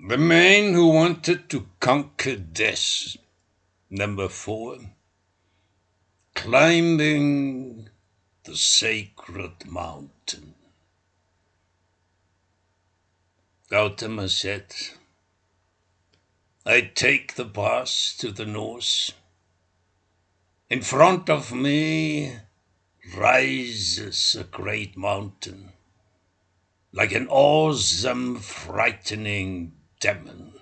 The man who wanted to conquer death. Number 4. Climbing the sacred mountain. Gautama said, I take the path to the north. In front of me rises a great mountain, like an awesome, frightening demon.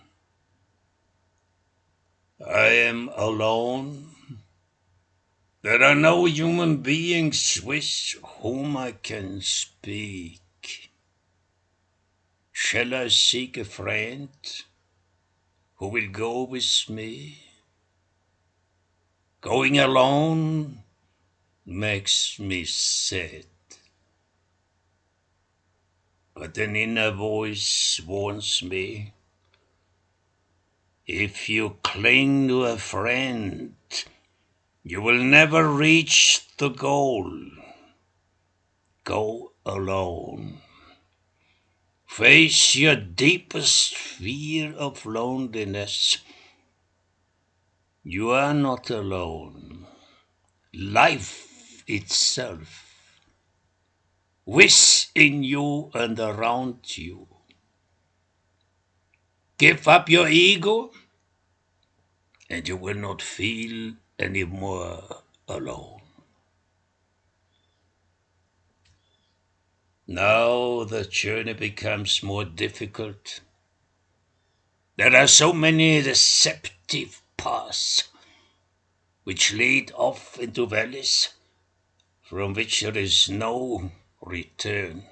I am alone. There are no human beings with whom I can speak. Shall I seek a friend who will go with me? Going alone makes me sad. But an inner voice warns me, if you cling to a friend, you will never reach the goal. Go alone. Face your deepest fear of loneliness. You are not alone. Life itself, within you and around you. Give up your ego, and you will not feel any more alone. Now the journey becomes more difficult. There are so many deceptive paths which lead off into valleys from which there is no return.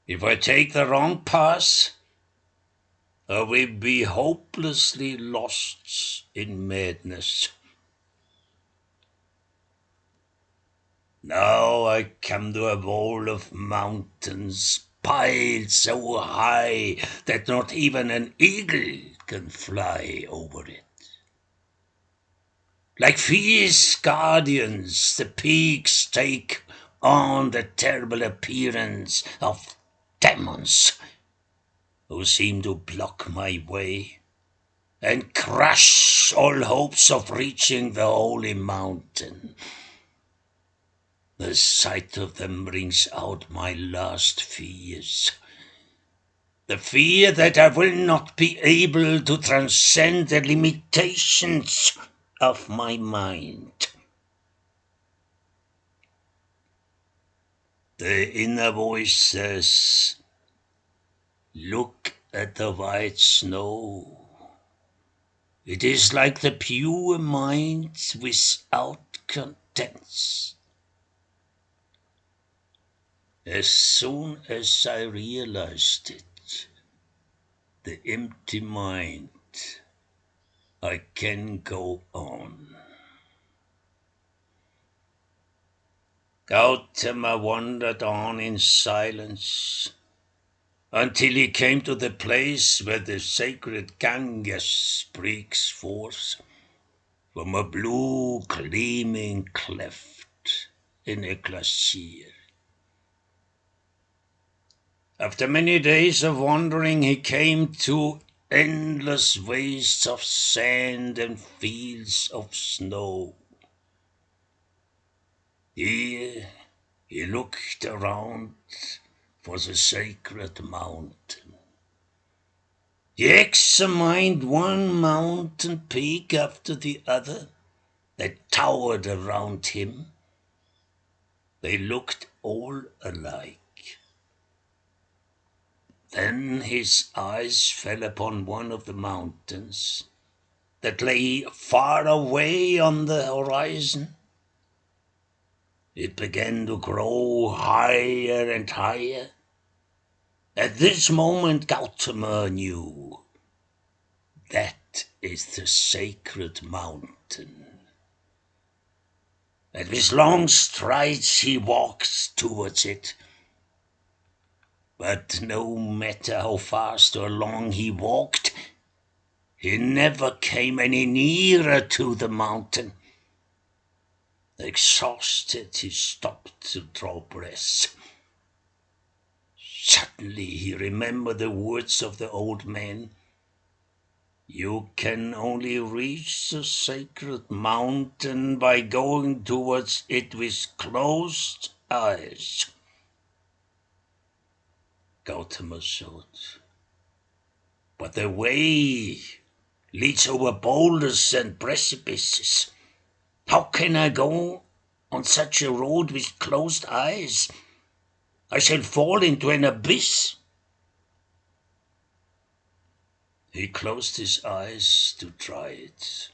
If I take the wrong path, I will be hopelessly lost in madness. Now I come to a wall of mountains piled so high that not even an eagle can fly over it. Like fierce guardians, the peaks take on the terrible appearance of demons who seem to block my way and crush all hopes of reaching the holy mountain. The sight of them brings out my last fears. The fear that I will not be able to transcend the limitations of my mind. The inner voice says, look at the white snow. It is like the pure mind without contents. As soon as I realized it, the empty mind, I can go on. Gautama wandered on in silence until he came to the place where the sacred Ganges breaks forth from a blue gleaming cleft in a glacier. After many days of wandering, he came to endless wastes of sand and fields of snow. Here he looked around for the sacred mountain. He examined one mountain peak after the other that towered around him. They looked all alike. Then his eyes fell upon one of the mountains that lay far away on the horizon. It began to grow higher and higher. At this moment, Gautama knew that is the sacred mountain. And with long strides he walked towards it. But no matter how fast or long he walked, he never came any nearer to the mountain. Exhausted, he stopped to draw breath. Suddenly he remembered the words of the old man. You can only reach the sacred mountain by going towards it with closed eyes. Gautama thought, but the way leads over boulders and precipices. How can I go on such a road with closed eyes? I shall fall into an abyss. He closed his eyes to try it.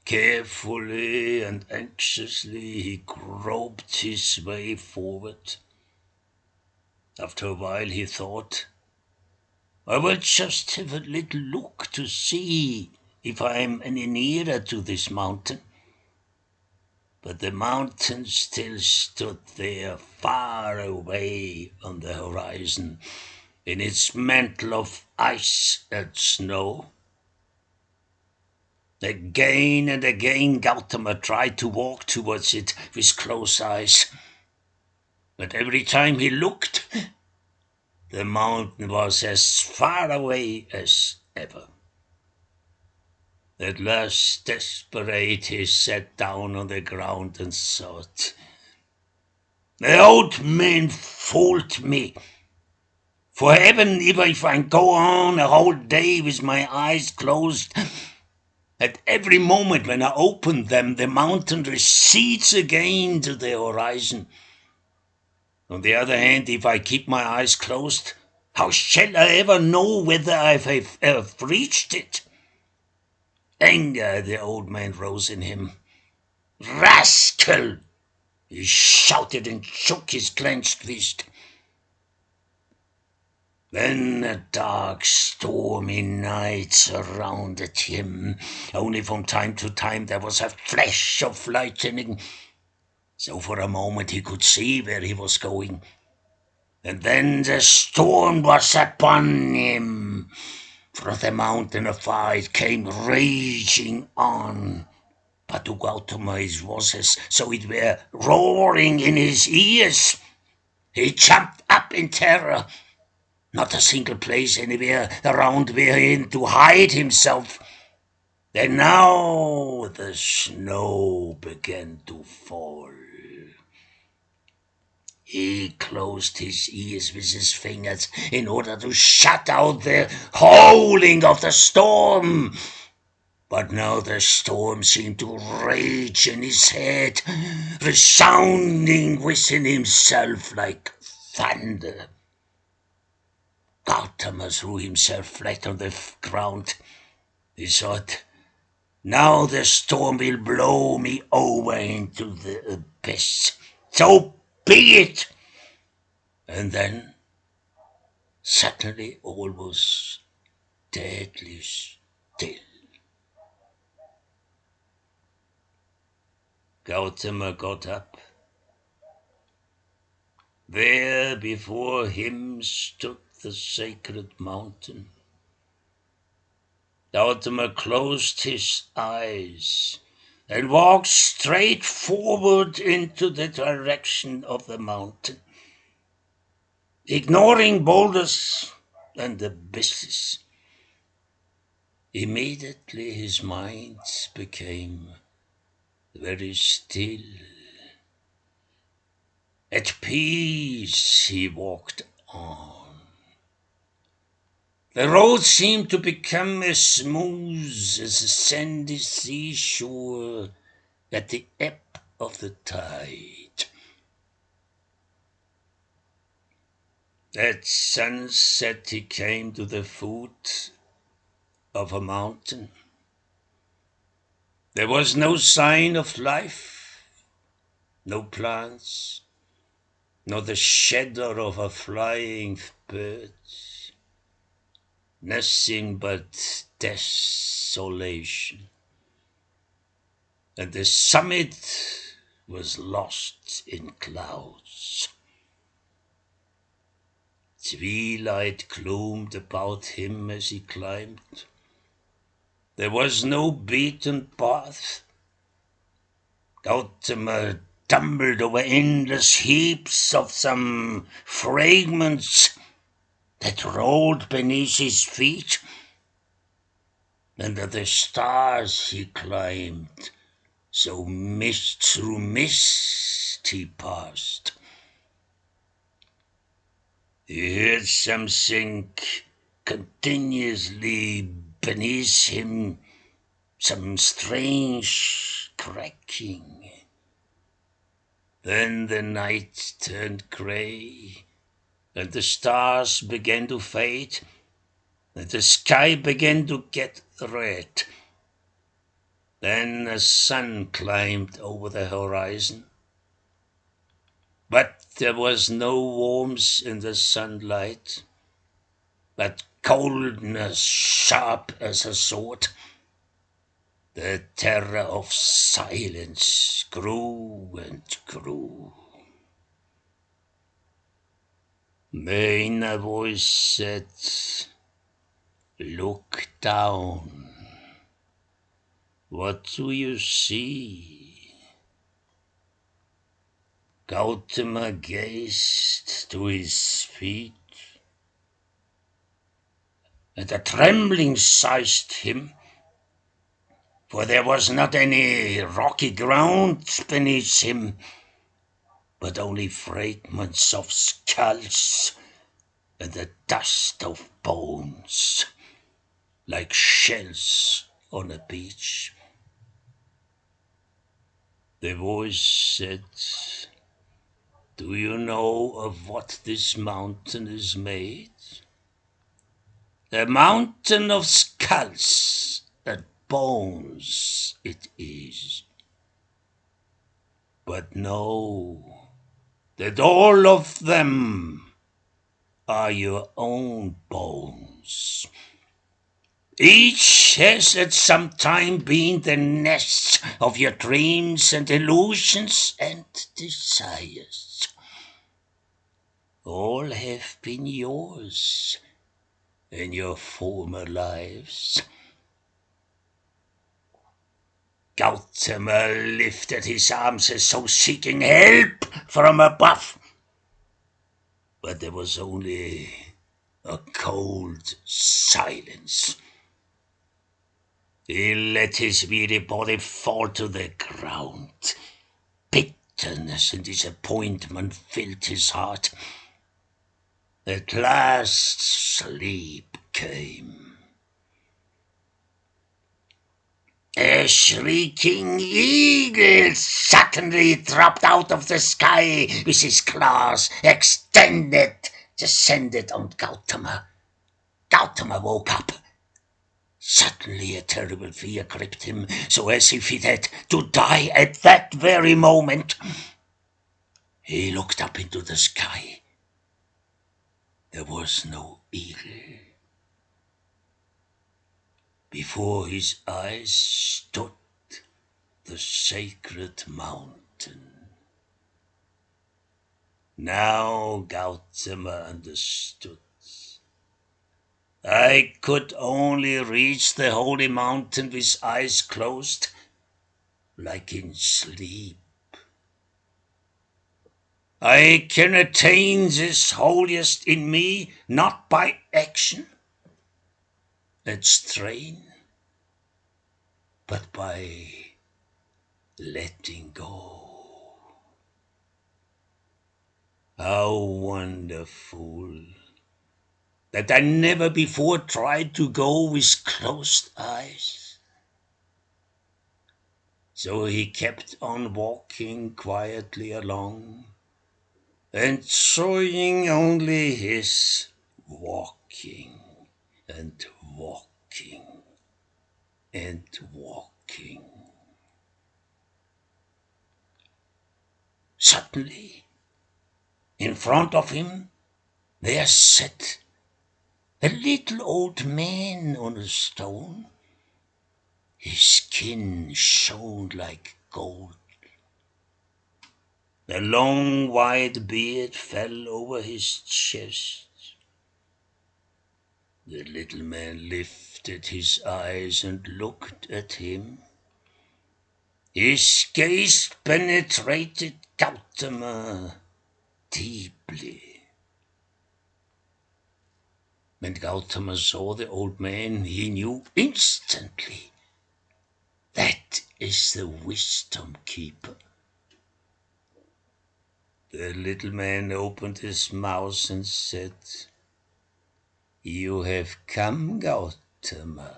Carefully and anxiously he groped his way forward. After a while he thought, I will just have a little look to see if I am any nearer to this mountain. But the mountain still stood there far away on the horizon in its mantle of ice and snow. Again and again Gautama tried to walk towards it with closed eyes. But every time he looked, the mountain was as far away as ever. At last, desperate, he sat down on the ground and thought, the old man fooled me. For heaven, if I go on a whole day with my eyes closed, at every moment when I open them, the mountain recedes again to the horizon. On the other hand, if I keep my eyes closed, how shall I ever know whether I've reached it? Anger, the old man rose in him. Rascal! He shouted and shook his clenched fist. Then a dark, stormy night surrounded him. Only from time to time there was a flash of lightning, so for a moment he could see where he was going. And then the storm was upon him. From the mountain afar it came raging on. But to Gautama it was as so it were roaring in his ears. He jumped up in terror. Not a single place anywhere around wherein to hide himself. And now the snow began to fall. He closed his ears with his fingers in order to shut out the howling of the storm. But now the storm seemed to rage in his head, resounding within himself like thunder. Gautama threw himself flat on the ground. He thought, now the storm will blow me over into the abyss. So be it! And then, suddenly all was deadly still. Gautama got up. There before him stood the sacred mountain. Gautama closed his eyes and walked straight forward into the direction of the mountain, ignoring boulders and abysses. Immediately his mind became very still. At peace he walked on. The road seemed to become as smooth as a sandy seashore at the ebb of the tide. At sunset he came to the foot of a mountain. There was no sign of life, no plants, not the shadow of a flying bird. Nothing but desolation. And the summit was lost in clouds. Twilight gloomed about him as he climbed. There was no beaten path. Gautama tumbled over endless heaps of some fragments that rolled beneath his feet. Under the stars he climbed, so mist through mist he passed. He heard something continuously beneath him, some strange cracking. Then the night turned gray, and the stars began to fade, and the sky began to get red. Then the sun climbed over the horizon, but there was no warmth in the sunlight, but coldness sharp as a sword. The terror of silence grew and grew. The inner voice said, "Look down. What do you see?" Gautama gazed to his feet, and a trembling seized him, for there was not any rocky ground beneath him, but only fragments of skulls and the dust of bones, like shells on a beach. The voice said, "Do you know of what this mountain is made? A mountain of skulls and bones it is. But know that all of them are your own bones. Each has at some time been the nest of your dreams and illusions and desires. All have been yours in your former lives." Gautama lifted his arms as though seeking help from above, but there was only a cold silence. He let his weary body fall to the ground. Bitterness and disappointment filled his heart. At last sleep came. A shrieking eagle suddenly dropped out of the sky with his claws extended, descended on Gautama. Gautama woke up. Suddenly a terrible fear gripped him, so as if he had to die at that very moment. He looked up into the sky. There was no eagle. Before his eyes stood the sacred mountain. Now Gautama understood. I could only reach the holy mountain with eyes closed, like in sleep. I can attain this holiest in me not by action and strain, but by letting go. How wonderful that I never before tried to go with closed eyes. So he kept on walking quietly along, enjoying only his walking and walking and walking. Suddenly, in front of him, there sat a little old man on a stone. His skin shone like gold. The long white beard fell over his chest. The little man lifted his eyes and looked at him. His gaze penetrated Gautama deeply. When Gautama saw the old man, he knew instantly that is the wisdom keeper. The little man opened his mouth and said, "You have come, Gautama.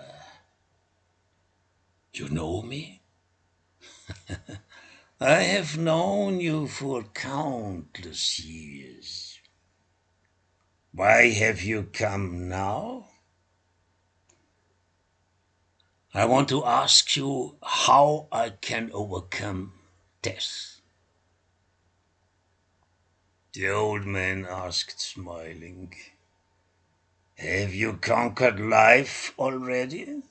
You know me? I have known you for countless years. Why have you come now? I want to ask you how I can overcome death." The old man asked, smiling, "Have you conquered life already?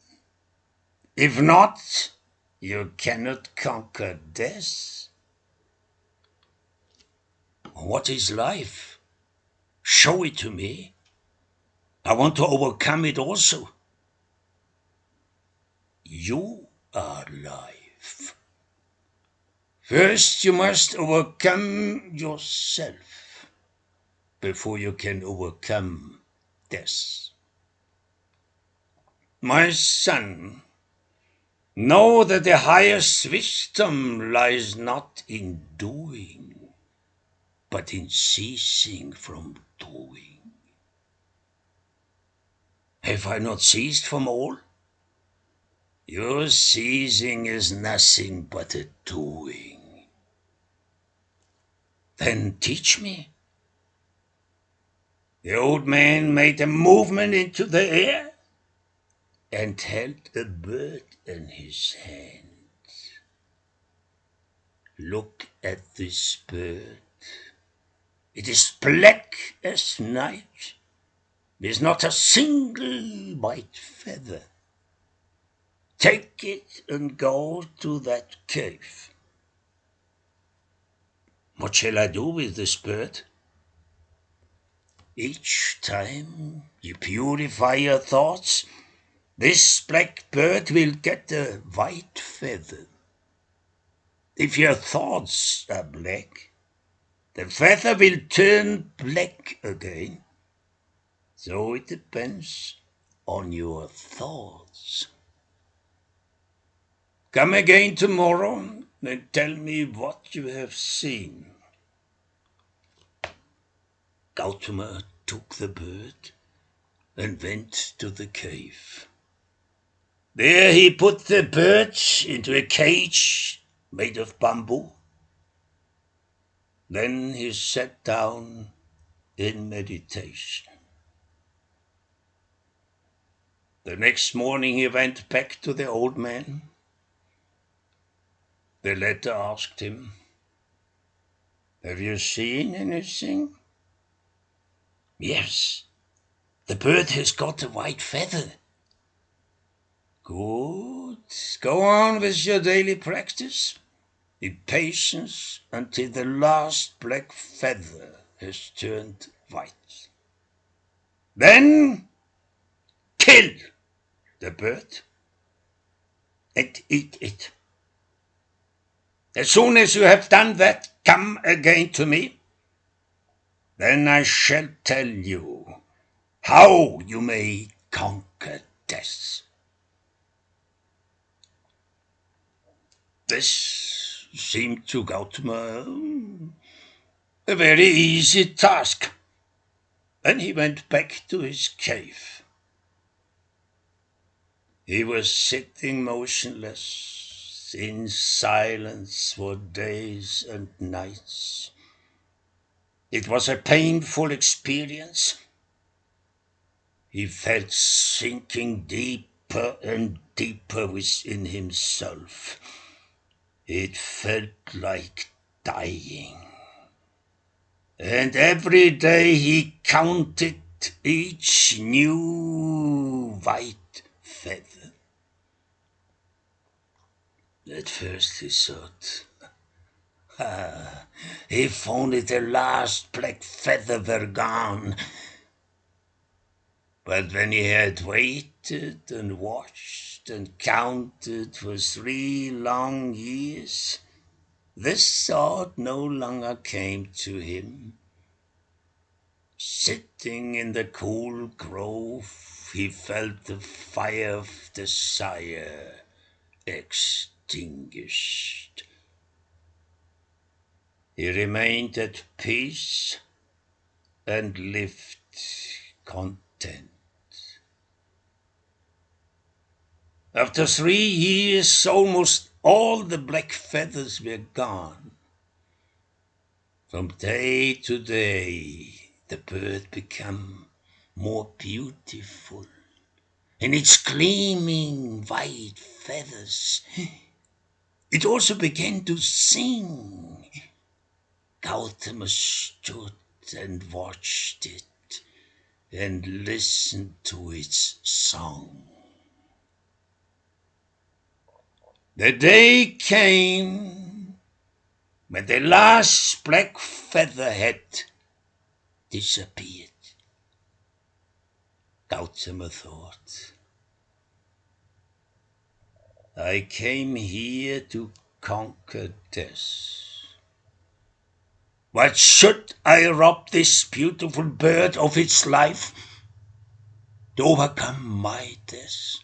If not, you cannot conquer death." "What is life? Show it to me. I want to overcome it also." "You are life. First, you must overcome yourself before you can overcome death. My son, know that the highest wisdom lies not in doing, but in ceasing from doing. Have I not ceased from all? Your ceasing is nothing but a doing. Then teach me." The old man made a movement into the air and held a bird in his hand. "Look at this bird. It is black as night, with not a single white feather. Take it and go to that cave." "What shall I do with this bird?" "Each time you purify your thoughts, this black bird will get a white feather. If your thoughts are black, the feather will turn black again. So it depends on your thoughts. Come again tomorrow and tell me what you have seen." Gautama took the bird and went to the cave. There he put the bird into a cage made of bamboo. Then he sat down in meditation. The next morning he went back to the old man. The latter asked him, "Have you seen anything?" "Yes, the bird has got a white feather." "Good. Go on with your daily practice. Be patient until the last black feather has turned white. Then kill the bird and eat it. As soon as you have done that, come again to me. Then I shall tell you how you may conquer death." This seemed to Gautama a very easy task, and he went back to his cave. He was sitting motionless in silence for days and nights. It was a painful experience. He felt sinking deeper and deeper within himself. It felt like dying. And every day he counted each new white feather. At first he thought, if only the last black feather were gone. But when he had waited and watched, and counted for 3 long years, this thought no longer came to him. Sitting in the cool grove, he felt the fire of desire extinguished. He remained at peace and lived content. After 3 years, almost all the black feathers were gone. From day to day, the bird became more beautiful. In its gleaming white feathers, it also began to sing. Gautama stood and watched it and listened to its song. The day came when the last black feather had disappeared. Gautama thought, I came here to conquer death. What should I rob this beautiful bird of its life to overcome my death?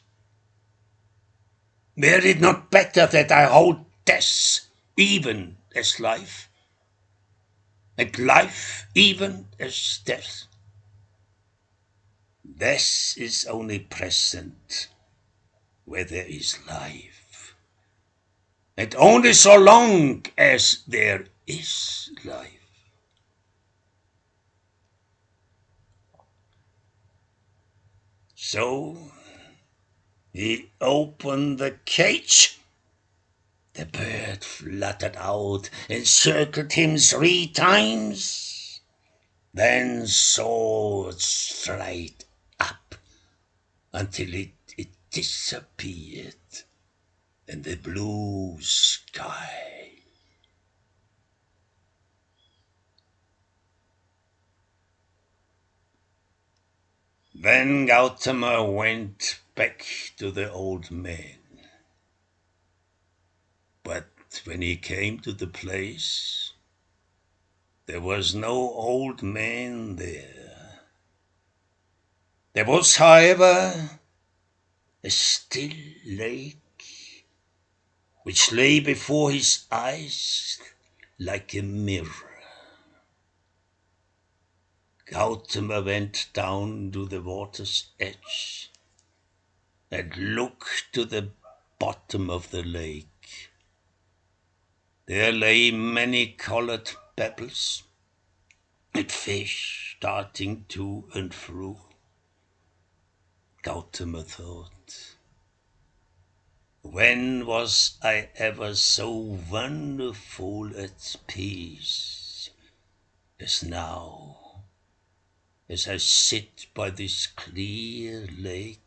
Were it not better that I hold death even as life, and life even as death? Death is only present where there is life, and only so long as there is life. So he opened the cage. The bird fluttered out and circled him 3 times, then soared straight up until it disappeared in the blue sky. Then Gautama went back to the old man. But when he came to the place, there was no old man there. There was, however, a still lake, which lay before his eyes like a mirror. Gautama went down to the water's edge and looked to the bottom of the lake. There lay many-colored pebbles and fish darting to and fro. Gautama thought, when was I ever so wonderful at peace as now, as I sit by this clear lake?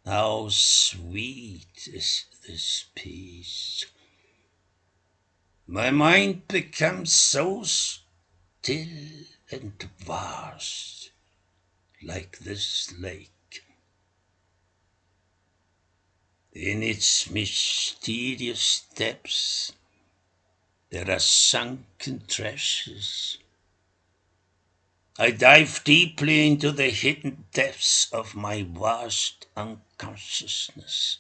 How sweet is this peace! My mind becomes so still and vast, like this lake. In its mysterious depths, there are sunken treasures. I dive deeply into the hidden depths of my vast unconsciousness.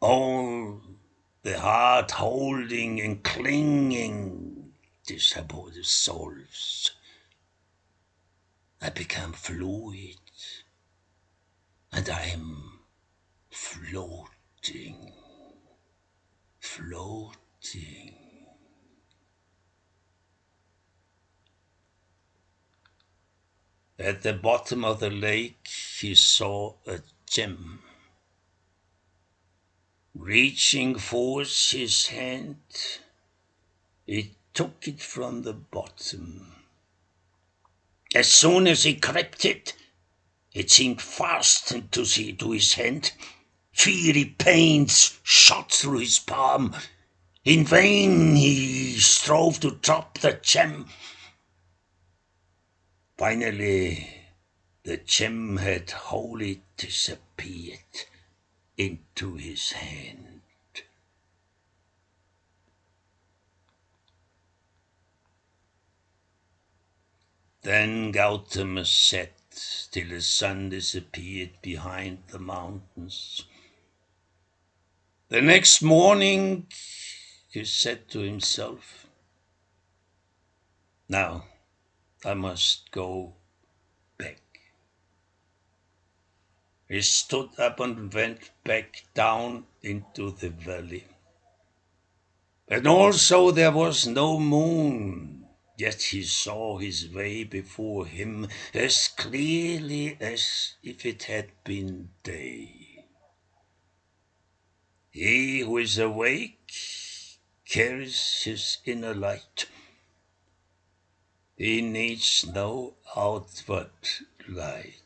All the heart holding and clinging disappointed souls. I become fluid, and I am floating, floating. At the bottom of the lake, he saw a gem. Reaching forth his hand, he took it from the bottom. As soon as he gripped it, it seemed fastened to his hand. Fiery pains shot through his palm. In vain he strove to drop the gem. Finally, The gem had wholly disappeared into his hand. Then Gautama sat till the sun disappeared behind the mountains. The next morning he said to himself, "Now I must go back." He stood up and went back down into the valley. And also there was no moon, yet he saw his way before him as clearly as if it had been day. He who is awake carries his inner light. He needs no outward light.